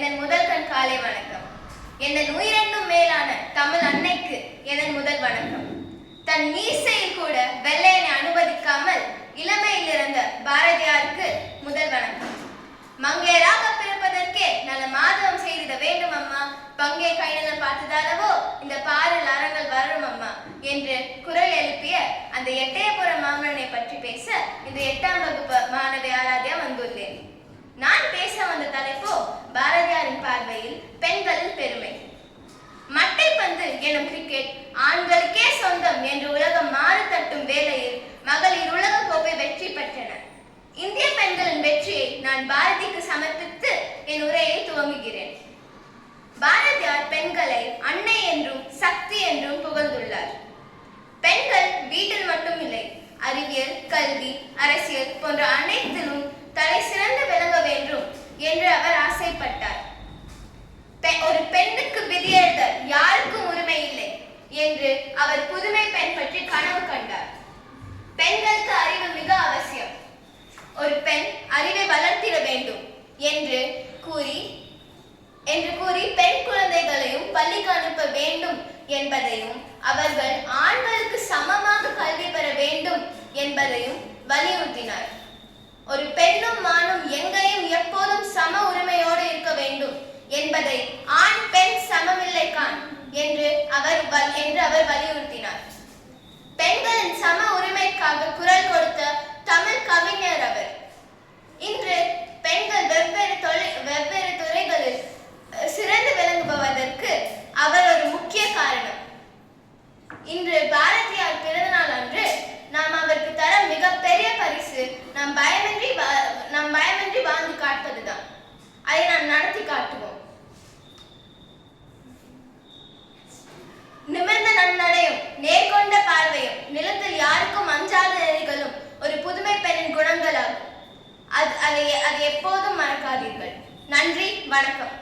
என் முதல் கண் காலை வணக்கம். என் உயிரென்னும் மேலான தமிழ் அன்னைக்கு என் முதல் வணக்கம். தன் மீசையில் கூட வெள்ளையனை அனுமதிக்காமல் இளமையில் இருந்த பாரதியாருக்கு முதல் வணக்கம். மங்கையராக பிறப்பதற்கே நல்ல மாதவம் செய்திட வேண்டும் அம்மா, பங்கே கைநலம் பார்த்ததாலவோ இந்த பாரில் அறங்கள் வரும் அம்மா என்று குரல் எழுப்பிய அந்த எட்டயபுர மாமன்னனை பற்றி பேச இந்த 8ஆம் வகுப்பு மாணவி ஆராத்யா வந்துள்ளேன். நான் பேச வந்த தலைப்போ பாரதியாரின் பார்வையில் பெண்களின் பெருமை. மட்டைப்பந்து எனும் கிரிக்கெட் ஆண்களுக்கே சொந்தம் என்று உலகம் மாறு தட்டும் வேளையில் மகளிர் உலக கோப்பை வெற்றி பெற்றனர். இந்திய பெண்களின் வெற்றியை நான் பாரதிக்கு சமர்ப்பித்து என் உரையை துவங்குகிறேன். பாரதியார் பெண்களை அன்னை என்றும் சக்தி என்றும் புகழ்ந்துள்ளார். பெண்கள் வீட்டில் மட்டுமில்லை, அறிவியல், கல்வி, அரசியல் போன்ற அனைத்திலும் தலை சிறந்து விளங்க வேண்டும் என்று அவர் ஆசைப்பட்டார். ஒரு பெண்ணுக்கு விதியெழுத யாருக்கும் உரிமை இல்லை என்று அவர் புதுமை பெண் பற்றி கனவு கண்டார். பெண்களுக்கு அறிவு மிக அவசியம், ஒரு பெண் அறிவை வளர்த்திட வேண்டும் என்று கூறி பெண் குழந்தைகளையும் பள்ளிக்கு அனுப்ப வேண்டும் என்பதையும் அவர்கள் ஆண்களுக்கு சமமாக கல்வி பெற வேண்டும் என்பதையும் வலியுறுத்தினார். ஒரு பெண்ணும் மானும் எங்கேயும் எப்போதும் சம உரிமையோடு இருக்க வேண்டும் என்பதை ஆண் பெண் சமமில்லை கான் என்று அவர் வலியுறுத்தினார். பெண்களின் சம உரிமைக்காக குரல் கொடுத்த தமிழ் கவிஞர் அவர். இன்று பெண்கள் வெவ்வேறு துறைகளில் சிறந்து விளங்குவதற்கு அவர் ஒரு முக்கிய காரணம். இன்று பாரதியார் பிறந்த நாள் அன்று நாம் அவருக்கு தர மிகப்பெரிய பரிசு நாம் பயமின்றி வாழ்ந்து காட்டுவதுதான். அதை நாம் நடத்தி காட்டுவோம். நிமிர்ந்த நன்னடையும் நேர்கொண்ட பார்வையும் நிலத்தில் யாருக்கும் அஞ்சாத நெறிகளும் ஒரு புதுமை பெண்ணின் குணங்களாகும். அதை எப்போதும் மறக்காதீர்கள். நன்றி, வணக்கம்.